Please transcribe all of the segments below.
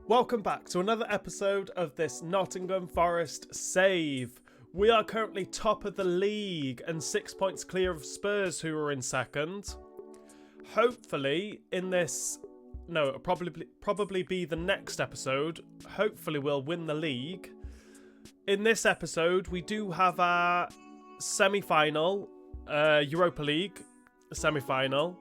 Welcome back to another episode of this Nottingham Forest save. We are currently top of the league and 6 points clear of Spurs, who are in second. Hopefully in this, no, it'll probably be the next episode. Hopefully we'll win the league. In this episode we do have our semi-final, Europa League semi-final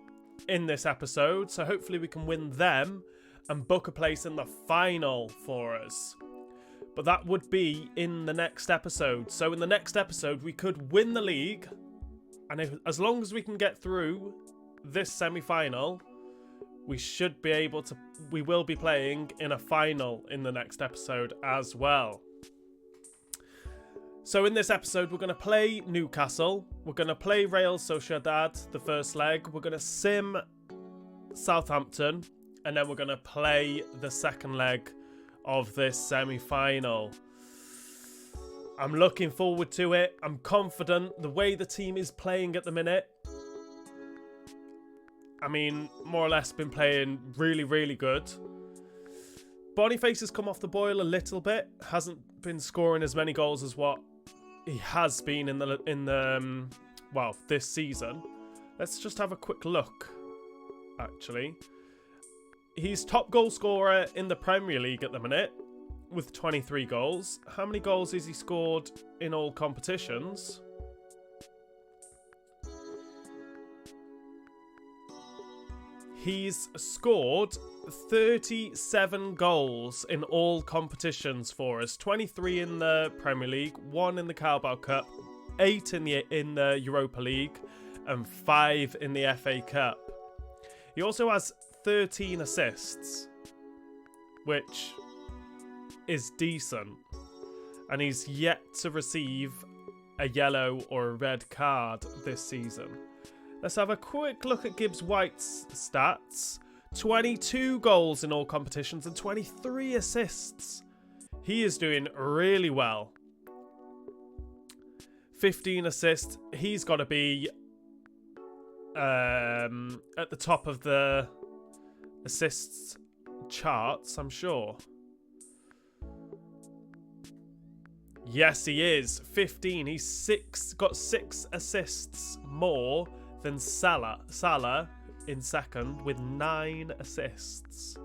in this episode. So hopefully we can win them and book a place in the final for us. But that would be in the next episode. So in the next episode, we could win the league. And as long as we can get through this semi-final, we should be able to... We will be playing in a final in the next episode as well. So in this episode, we're going to play Newcastle. We're going to play Real Sociedad, the first leg. We're going to sim Southampton. And then we're going to play the second leg of this semi-final. I'm looking forward to it. I'm confident the way the team is playing at the minute. I mean, more or less been playing really, really good. Boniface has come off the boil a little bit. Hasn't been scoring as many goals as what he has been in the this season. Let's just have a quick look, actually. He's top goal scorer in the Premier League at the minute with 23 goals. How many goals has he scored in all competitions? He's scored 37 goals in all competitions for us. 23 in the Premier League, 1 in the Carabao Cup, 8 in the Europa League, and 5 in the FA Cup. He also has 13 assists, which is decent, and he's yet to receive a yellow or a red card this season. Let's have a quick look at Gibbs White's stats. 22 goals in all competitions and 23 assists. He is doing really well. 15 assists. He's got to be at the top of the assists charts, I'm sure. Yes, he is. 15. He's got 6 assists more than Salah in second with 9 assists.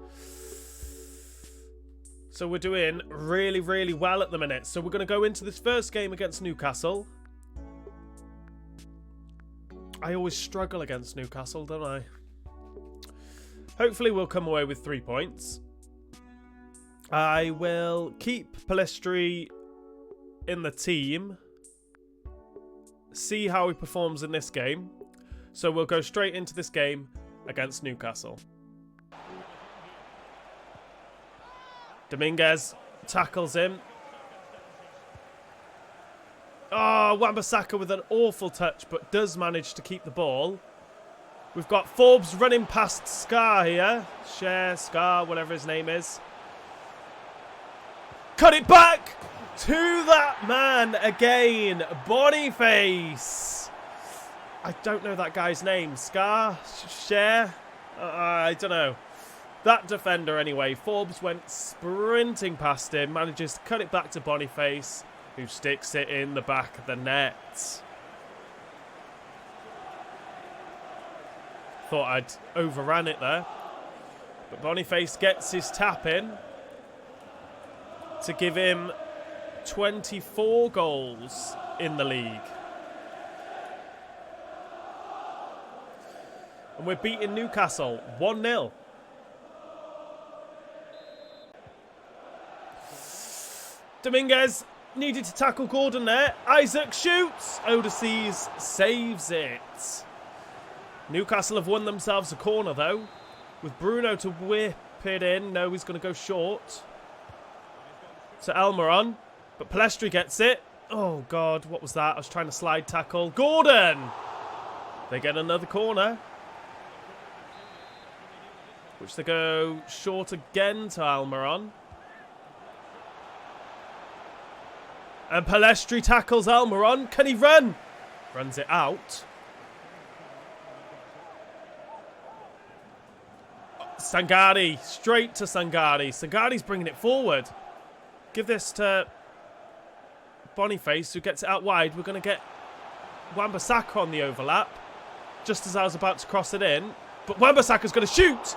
So we're doing really, really well at the minute. So we're going to go into this first game against Newcastle. I always struggle against Newcastle, don't I? Hopefully we'll come away with 3 points. I will keep Palestri in the team. See how he performs in this game. So we'll go straight into this game against Newcastle. Dominguez tackles him. Oh, Wan-Bissaka with an awful touch, but does manage to keep the ball. We've got Forbes running past Scar here. Scar, whatever his name is. Cut it back to that man again. Boniface. I don't know that guy's name. Scar? I don't know. That defender anyway. Forbes went sprinting past him. Manages to cut it back to Boniface, who sticks it in the back of the net. Thought I'd overran it there. But Boniface gets his tap in to give him 24 goals in the league. And we're beating Newcastle 1-0. Dominguez needed to tackle Gordon there. Isaac shoots. Odysseus saves it. Newcastle have won themselves a corner, though, with Bruno to whip it in. No, he's going to go short to Almiron, but Palestri gets it. Oh, God, what was that? I was trying to slide tackle. Gordon! They get another corner, which they go short again to Almiron. And Palestri tackles Almiron. Can he run? Runs it out. Sangari. Straight to Sangari. Sangari's bringing it forward. Give this to Boniface, who gets it out wide. We're going to get Wan-Bissaka on the overlap. Just as I was about to cross it in. But Wan-Bissaka's going to shoot.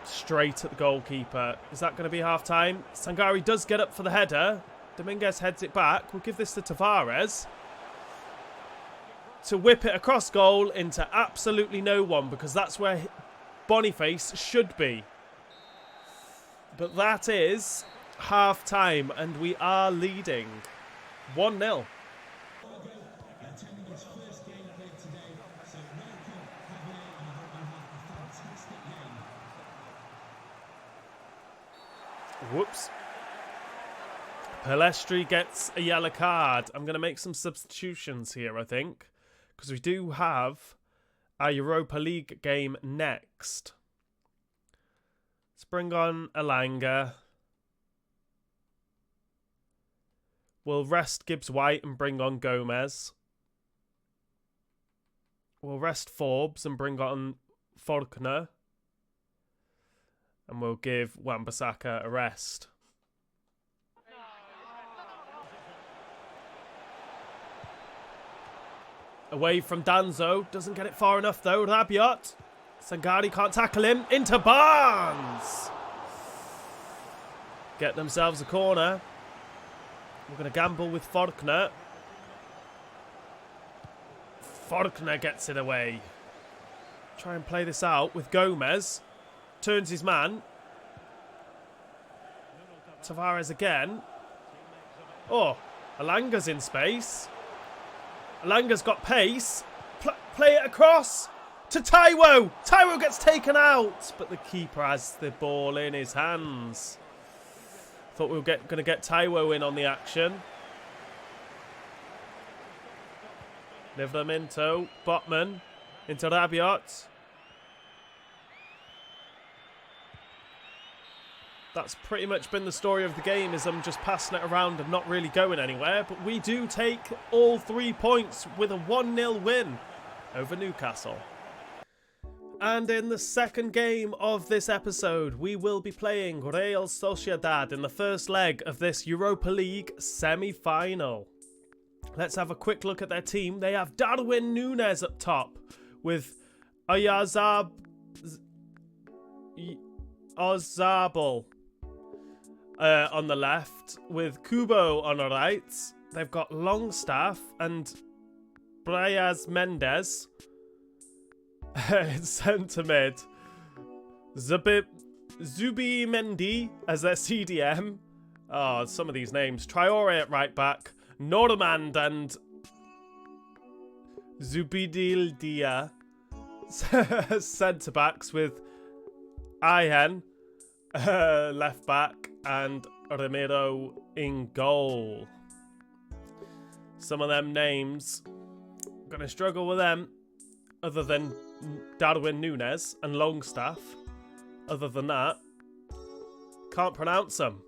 Straight at the goalkeeper. Is that going to be half-time? Sangari does get up for the header. Dominguez heads it back. We'll give this to Tavares to whip it across goal into absolutely no one, because that's where Boniface should be. But that is half-time, and we are leading 1-0. Whoops. Pelestri gets a yellow card. I'm going to make some substitutions here, I think, because we do have our Europa League game next. Let's bring on Elanga. We'll rest Gibbs White and bring on Gomez. We'll rest Forbes and bring on Faulkner. And we'll give Wan-Bissaka a rest. Away from Danzo. Doesn't get it far enough though. Rabiot. Sangari can't tackle him. Into Barnes. Get themselves a corner. We're going to gamble with Faulkner. Faulkner gets it away. Try and play this out with Gomez. Turns his man. Tavares again. Oh, Elanga's in space. Elanga's got pace. Play it across to Taiwo. Taiwo gets taken out, but the keeper has the ball in his hands. Thought we were going to get Taiwo in on the action. Livramento, Botman, into Rabiot. That's pretty much been the story of the game, is I'm just passing it around and not really going anywhere. But we do take all 3 points with a 1-0 win over Newcastle. And in the second game of this episode, we will be playing Real Sociedad in the first leg of this Europa League semi-final. Let's have a quick look at their team. They have Darwin Núñez up top with Oyarzabal on the left, with Kubo on the right. They've got Longstaff and Bryaz Mendes in centre mid. Zubi Mendy as their CDM. Oh, some of these names. Traore at right back. Normand and Zubidil Dia centre backs, with Ayen left back and Ramiro in goal. Some of them names, I'm going to struggle with them, other than Darwin Núñez and Longstaff. Other than that, can't pronounce them.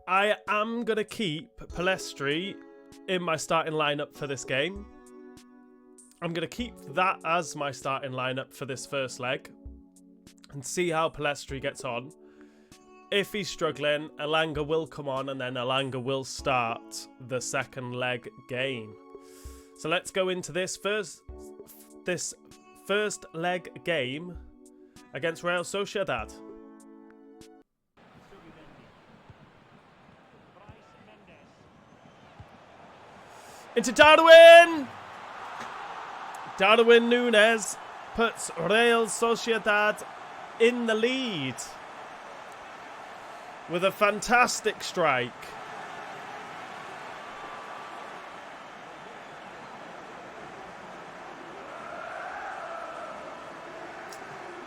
I am going to keep Pelestri in my starting lineup for this game. I'm going to keep that as my starting lineup for this first leg and see how Pelestri gets on. If he's struggling, Elanga will come on, and then Elanga will start the second leg game. So let's go into this first leg game against Real Sociedad. Into Darwin! Darwin Núñez puts Real Sociedad in the lead with a fantastic strike.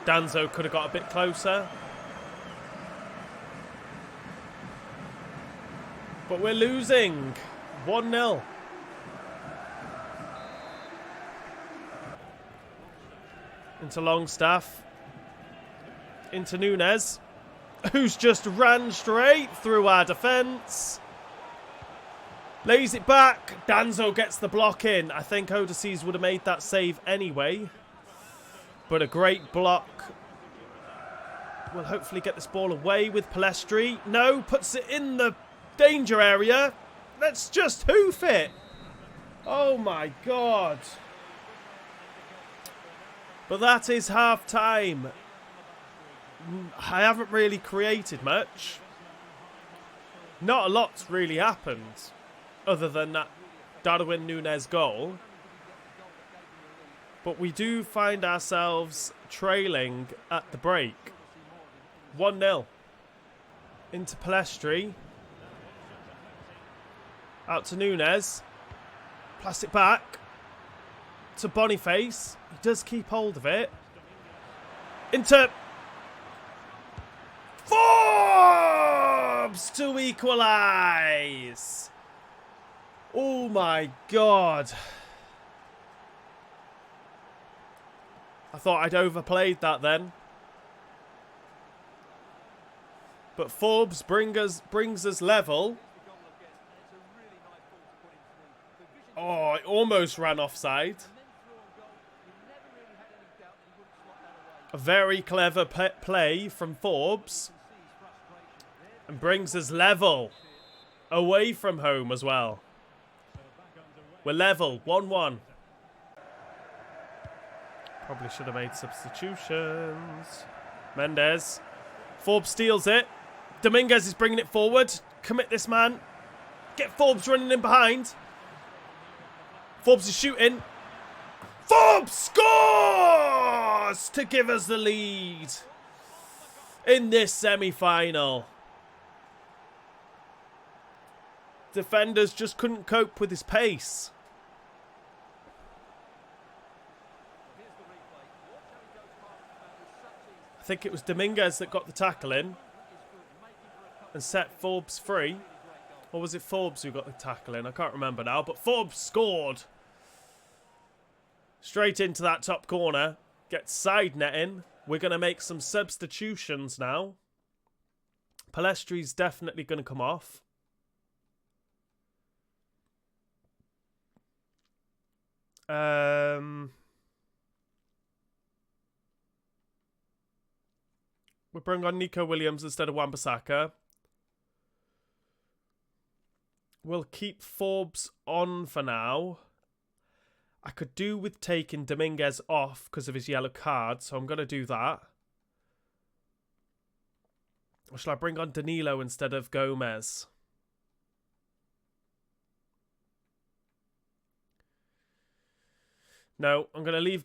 Danzo could have got a bit closer. But we're losing 1-0. Into Longstaff. Into Núñez, who's just ran straight through our defence. Lays it back. Danzo gets the block in. I think Odysseus would have made that save anyway. But a great block We'll hopefully get this ball away with Palestri. No, puts it in the danger area. Let's just hoof it. Oh my God. But that is half time. I haven't really created much. Not a lot's really happened other than that Darwin Núñez goal. But we do find ourselves trailing at the break. 1-0. Into Palestri. Out to Núñez. Plastic back. To Boniface. He does keep hold of it. Into Forbes to equalise. Oh my God. I thought I'd overplayed that then. But Forbes brings us level. Oh, it almost ran offside. A very clever play from Forbes. And brings us level. Away from home as well. We're level, 1-1. Probably should have made substitutions. Mendes. Forbes steals it. Dominguez is bringing it forward. Commit this man. Get Forbes running in behind. Forbes is shooting. Forbes scores to give us the lead in this semi-final. Defenders just couldn't cope with his pace. I think it was Dominguez that got the tackle in and set Forbes free. Or was it Forbes who got the tackle in? I can't remember now. But Forbes scored. Straight into that top corner. Gets side netting. We're going to make some substitutions now. Palestri's definitely going to come off. We'll bring on Nico Williams instead of Wan-Bissaka. We'll keep Forbes on for now. I could do with taking Dominguez off because of his yellow card, so I'm going to do that. Or shall I bring on Danilo instead of Gomez? No, I'm going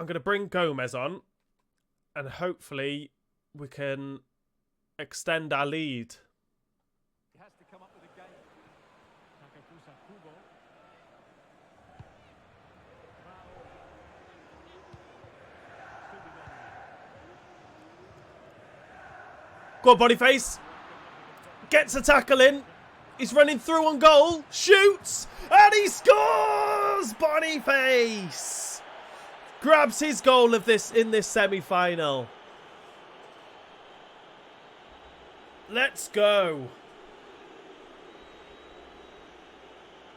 to bring Gomez on. And hopefully we can extend our lead. He has to come up with a game. Go on, Boniface. Gets a tackle in. He's running through on goal. Shoots. And he scores! Boniface grabs his goal of this in this semi-final. Let's go.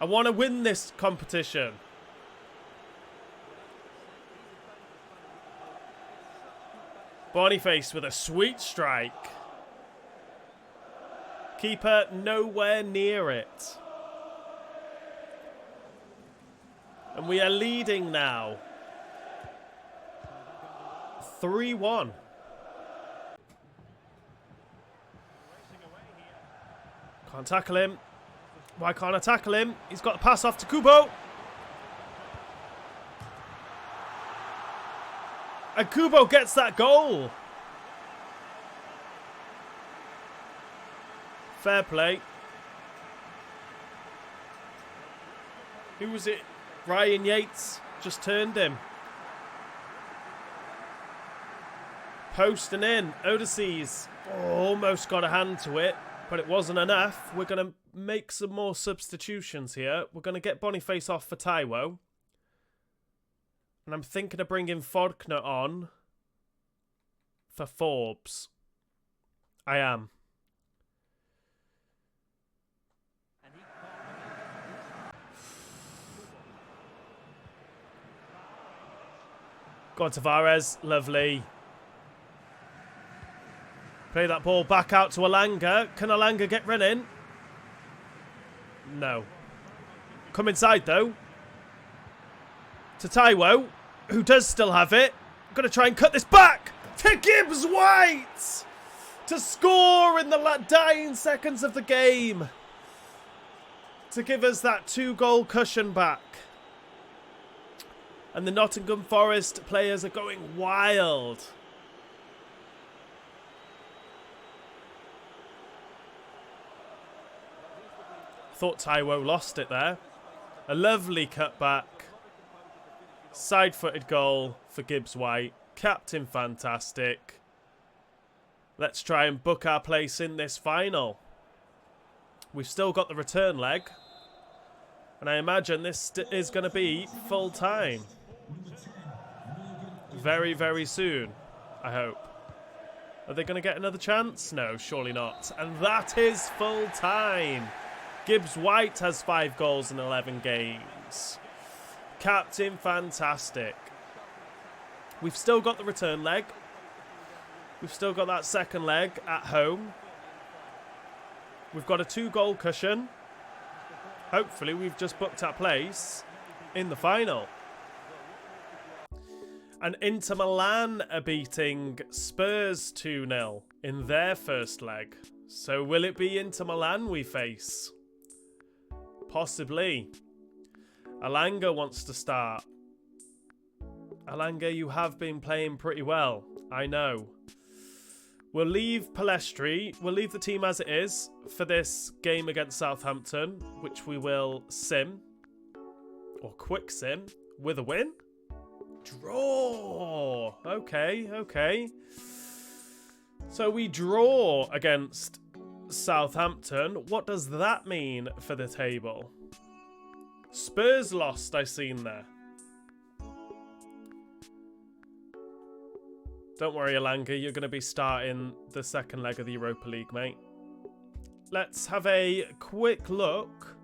I want to win this competition. Boniface with a sweet strike. Keeper nowhere near it. And we are leading now. 3-1. Can't tackle him. Why can't I tackle him? He's got the pass off to Kubo. And Kubo gets that goal. Fair play. Who was it? Ryan Yates just turned him. Posting in. Odysseus almost got a hand to it, but it wasn't enough. We're going to make some more substitutions here. We're going to get Boniface off for Taiwo. And I'm thinking of bringing Faulkner on for Forbes. I am. Go on, Tavares. Lovely. Play that ball back out to Alanga. Can Alanga get running? No. Come inside, though. To Taiwo, who does still have it. Going to try and cut this back to Gibbs White to score in the dying seconds of the game. To give us that 2-goal cushion back. And the Nottingham Forest players are going wild. Thought Taiwo lost it there. A lovely cutback. Side-footed goal for Gibbs White. Captain fantastic. Let's try and book our place in this final. We've still got the return leg. And I imagine this is going to be full time. Very, very soon, I hope. Are they going to get another chance? No, surely not. And that is full time. Gibbs White has 5 goals in 11 games. Captain fantastic. We've still got the return leg. We've still got that second leg at home. We've got a 2-goal cushion. Hopefully we've just booked our place in the final. And Inter Milan are beating Spurs 2-0 in their first leg. So will it be Inter Milan we face? Possibly. Alanga wants to start. Alanga, you have been playing pretty well. I know. We'll leave Palestri. We'll leave the team as it is for this game against Southampton, which we will sim. Or quick sim with a win. Draw. Okay, okay. So we draw against Southampton. What does that mean for the table? Spurs lost, I seen there. Don't worry, Alanga, you're going to be starting the second leg of the Europa League, mate. Let's have a quick look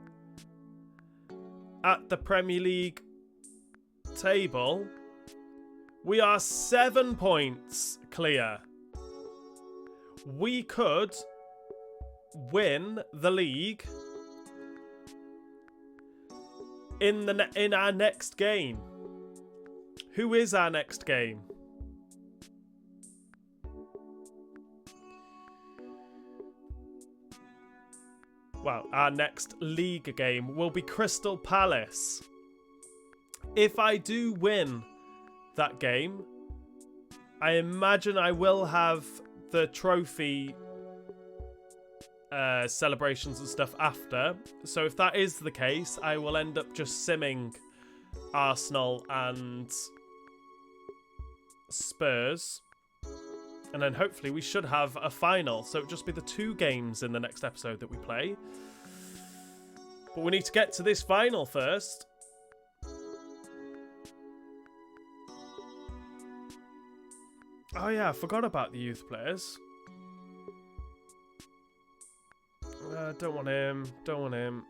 at the Premier League table. We are 7 points clear. We could win the league in our next game. Who is our next game? Well, our next league game will be Crystal Palace. If I do win that game, I imagine I will have the trophy celebrations and stuff after. So if that is the case, I will end up just simming Arsenal and Spurs. And then hopefully we should have a final. So it'll just be the 2 games in the next episode that we play. But we need to get to this final first. Oh yeah, I forgot about the youth players. Don't want him. Don't want him.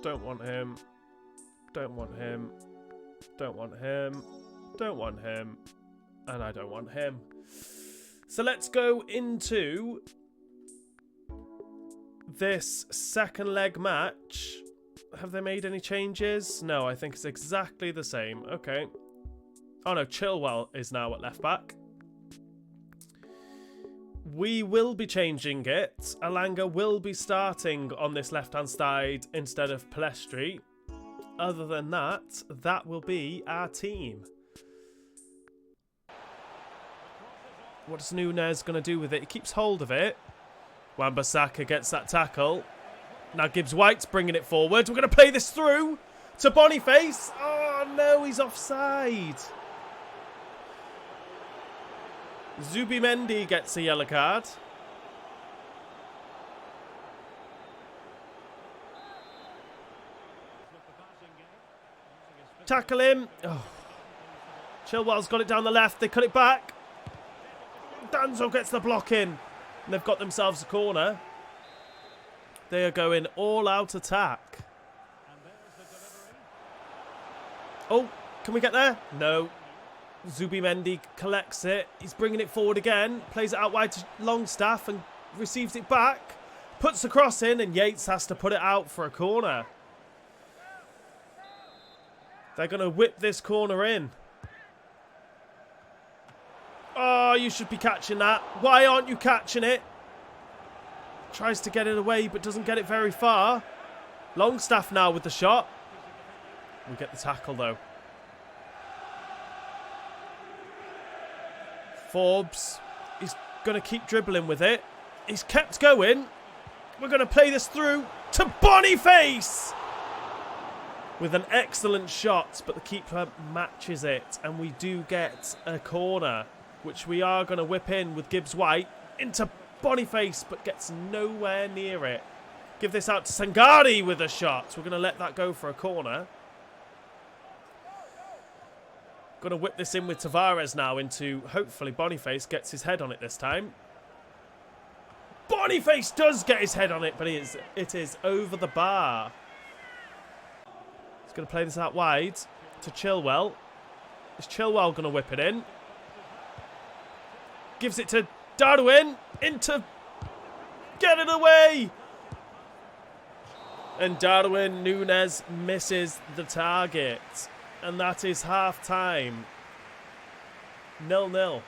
Don't want him. Don't want him. Don't want him. Don't want him. And I don't want him. So let's go into this second leg match. Have they made any changes? No, I think it's exactly the same. Okay. Oh no, Chilwell is now at left back. We will be changing it. Alanga will be starting on this left-hand side instead of Palestri. Other than that, that will be our team. What's Nunez going to do with it? He keeps hold of it. Wan-Bissaka gets that tackle. Now Gibbs White's bringing it forward. We're going to play this through to Boniface. Oh no, he's offside. Zubimendi gets a yellow card. Tackle him. Oh. Chilwell's got it down the left. They cut it back. Danzo gets the block in. And they've got themselves a corner. They are going all out attack. Oh, can we get there? No. Zubimendi collects it. He's bringing it forward again. Plays it out wide to Longstaff and receives it back. Puts the cross in and Yates has to put it out for a corner. They're going to whip this corner in. Oh, you should be catching that. Why aren't you catching it? Tries to get it away but doesn't get it very far. Longstaff now with the shot. We get the tackle though. Forbes, he's going to keep dribbling with it. He's kept going. We're going to play this through to Boniface! With an excellent shot, but the keeper matches it. And we do get a corner, which we are going to whip in with Gibbs-White into Boniface, but gets nowhere near it. Give this out to Sangari with a shot. We're going to let that go for a corner. Going to whip this in with Tavares now into, hopefully Boniface gets his head on it this time. Boniface does get his head on it, but it is over the bar. He's going to play this out wide to Chilwell. Is Chilwell going to whip it in? Gives it to Darwin. Into... Get it away! And Darwin Núñez misses the target. And that is half time. 0-0.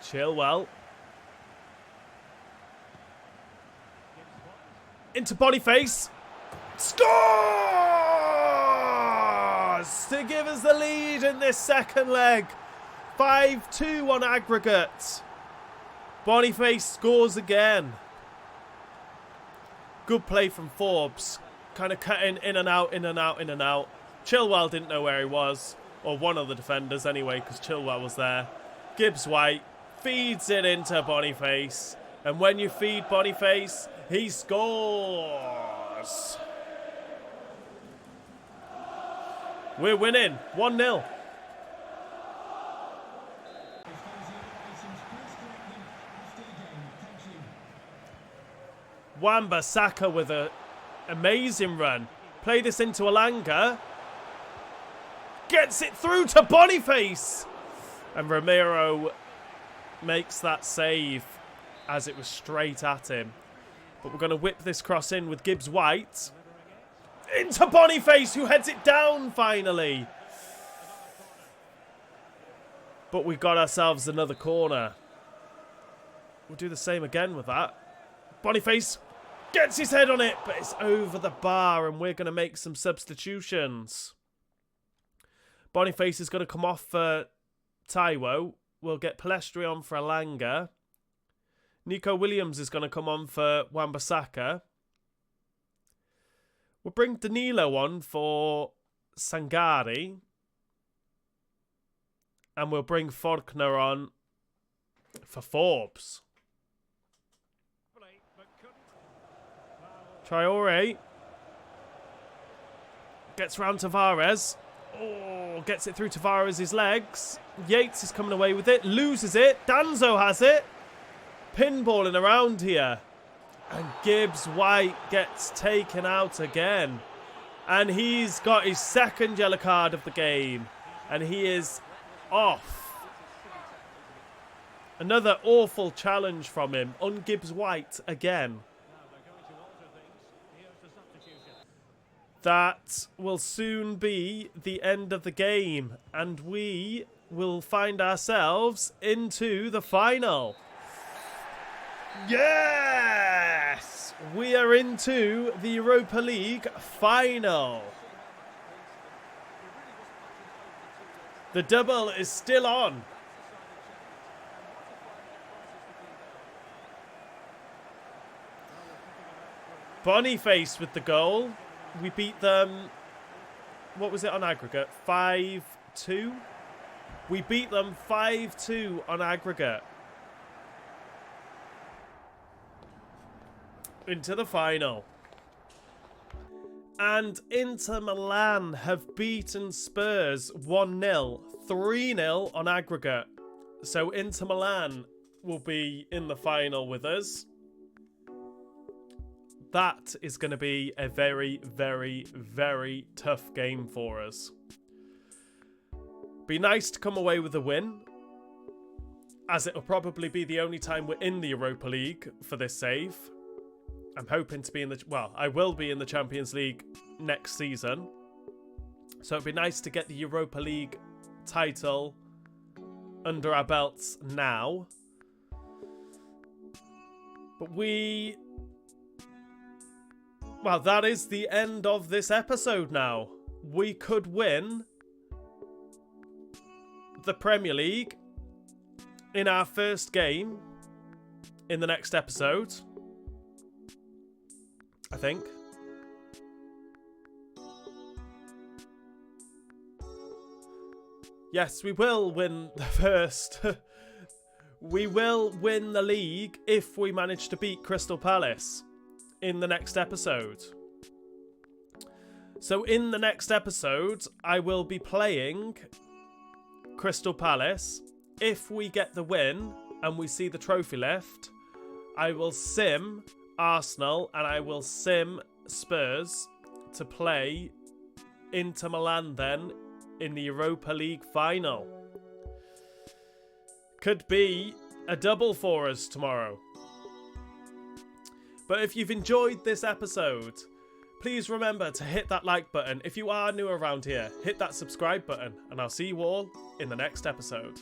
Chilwell. Into Boniface. Scores! To give us the lead in this second leg. 5-2 on aggregate. Boniface scores again. Good play from Forbes. Kind of cutting in and out, in and out, in and out. Chilwell didn't know where he was. Or one of the defenders anyway, because Chilwell was there. Gibbs-White feeds it into Boniface. And when you feed Boniface, he scores. We're winning 1-0. Wan-Bissaka with an amazing run. Play this into Alanga. Gets it through to Boniface. And Romero makes that save as it was straight at him. But we're going to whip this cross in with Gibbs-White. Into Boniface, who heads it down finally. But we got ourselves another corner. We'll do the same again with that. Boniface gets his head on it, but it's over the bar and we're going to make some substitutions. Boniface is going to come off for Taiwo. We'll get Palestri on for Alanga. Nico Williams is going to come on for Wan-Bissaka. We'll bring Danilo on for Sangari. And we'll bring Faulkner on for Forbes. Traore gets round Tavares. Oh, gets it through Tavares' legs. Yates is coming away with it. Loses it. Danzo has it. Pinballing around here. And Gibbs-White gets taken out again. And he's got his second yellow card of the game. And he is off. Another awful challenge from him on Gibbs-White again. That will soon be the end of the game. And we will find ourselves into the final. Yes! We are into the Europa League final. The double is still on. Boniface with the goal. We beat them, what was it on aggregate? 5-2? We beat them 5-2 on aggregate. Into the final. And Inter Milan have beaten Spurs 1-0, 3-0 on aggregate. So Inter Milan will be in the final with us. that is going to be a very, very, very tough game for us. Be nice to come away with a win, as it'll probably be the only time we're in the Europa League for this save. I'm hoping to be in the... Well, I will be in the Champions League next season. So it'd be nice to get the Europa League title under our belts now. But well, that is the end of this episode now. We could win the Premier League in our first game in the next episode, I think. Yes, we will win the first. We will win the league if we manage to beat Crystal Palace in the next episode. So in the next episode, I will be playing Crystal Palace. If we get the win and we see the trophy lift, I will sim Arsenal and I will sim Spurs to play Inter Milan then in the Europa League final. Could be a double for us tomorrow. But if you've enjoyed this episode, please remember to hit that like button. If you are new around here, hit that subscribe button, and I'll see you all in the next episode.